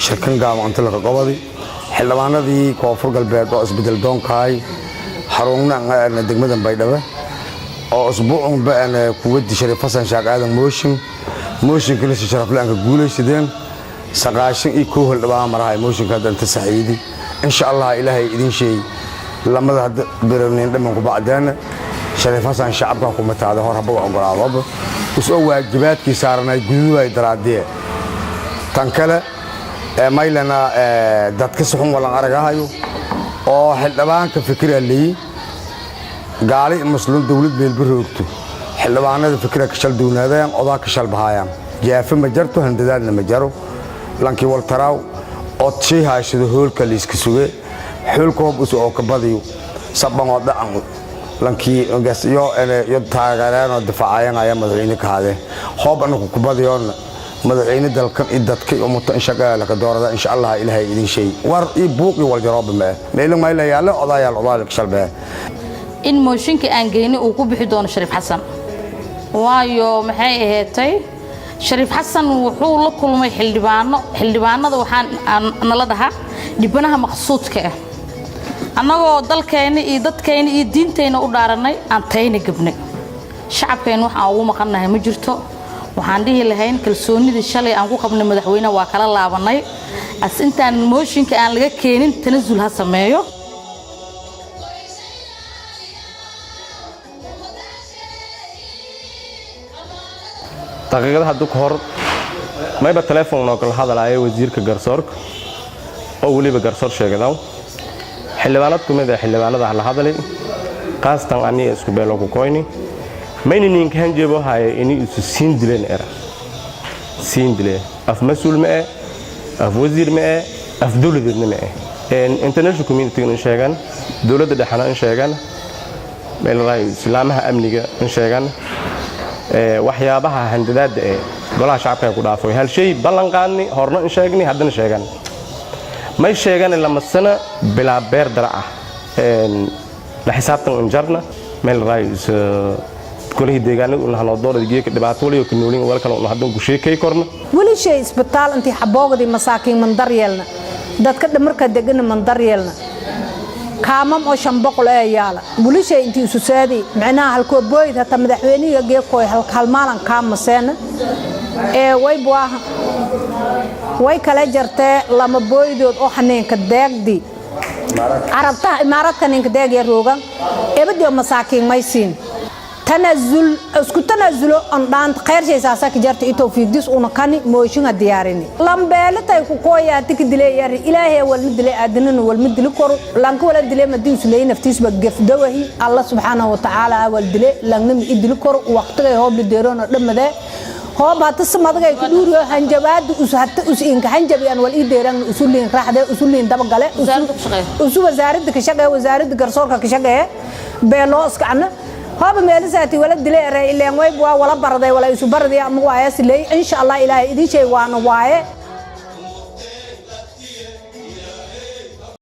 shirkan gaabo inta la qabadi xildhibaanadii koonfur galbeed oo isbedel doonkaay xarunna degmada Baydhabo oo usbuucan baan kuwa dishay Fasan Shaaq Aadan mooshin kale si sharaf la'aan ka guuleysadeen saqaashin iyo koox xildhibaan marahay mooshinka danta saxiidi insha Allah ilaahay idin sheey lamada beernayn dhamaan ku bacdana Shariif Hasan shacabka ku mataada hor haba ogolaado soo waajibaadkii saaranay guduuday daraadee tan kale maylana dadka suxun wala aragahayo oo xildhibaanka fikir leey gaali mas'uul dawlad meel baroogto xildhibaanada fikir ka shal doonaadaan odaa ka shal bahayaan jaafa ma jarto handadaadna ma jaro lankii wal taraaw oo tii haashado hoolka liiska suge xulkoob oo ka badiyo saban oo dhacan lankii ogaasiyo iyo taageeraan oo difaacayaan ayaa madaxweyne ka hadee hoob anagu ku badiyoon madaxweyne dalkan idadka oo mutan shaqaale ka doorada insha Allah ilaahay idin sheey war ii buuqi wal jawaab ma meelin ma ilayaalo odayaal ka shalbaa in mooshinka aan geeyno uu ku bixi doono Shariif Hasan waayo maxay ahaatay Shariif Hasan wuxuu la kulmay xildhibaanada waxaan nala dhahaa dibanaha maqsuudka ah annagoo dalkeena iyo dadkeena iyo diinteena u dhaaranay aan tayna gabnay shacabkeena waxaan ugu maqanahay ma jirto waxaan dhihi lahayn kalsoonida shalay aan ku qabnay madaxweynaha waa kala laabanay as intaan mooshinka aan laga keenin tanazul ha sameeyo daqiiqadaha duk hor mayba telefoon oo kala hadalaya wasiirka garsoorka oo waliba garsoor sheegadaw xildhibaanad kumid ah xildhibaanada la hadalay qaastan aniga isku beelo ku koyni maynin kan jeebo hay in isu siin dileen era siin dile af mas'uul ma af wasiir ma af dawladna ma international community in sheegan dawladda dhaxana in sheegan meel raay islaamaha amniga in sheegan waxyaabaha handadaada golaha shacabka ku dhaafay hal shay ballan qaadni horna in sheegni haddana sheegan may sheegan lama sana bila beer daraca la xisaabtan in jarna meel raayis kulii deegaanada uu halo doorada geeka dhibaato waliyo ka noolin wal kale uu hadan ku sheekay korna wali shay isbitaal intii xaboogadi masaakiin mandar yeelna dadka dhamarka degan mandar yeelna kaamam oo 500 ee yaala wali shay intii isu saadi macnaha halkoo booyd hata madaxweynaha geekooy hal maalan kaamaseena way kala jartay lama booydood oo xaneenka deegdi arabta imaaradka ninka deegay roogan eebadiyo masaakiin maysiin tanazul isku tanazulo aan daan qeyrshaysa ka jartay tawfiiqdis una kani mooshinga diyaarini lambeelatay ku kooyaa tik dilay yar ilaahay wal mid dilay aadnana wal mid dilay kor lanka wala dilay madii sulay naftiis ba gafdawahi Allah subhanahu wa ta'ala wal dilay langna mid dilay kor waqtiga hoob lideeroona dhamade hoob hata samadagay ku dhuuriyo hanjabaad us inka hanjabiyaan wal ideeran usulin raaxda usulin daba gale wasaaradda ka shaqeeyo wasaaradda garsoorka ka shaqeeyo beelooskana هذا مالساتي ولا دليل إلا ويب ولا برد ولا يسوي برد يا مواعيس لي إن شاء الله إلهي إذا شيء وأنا واعي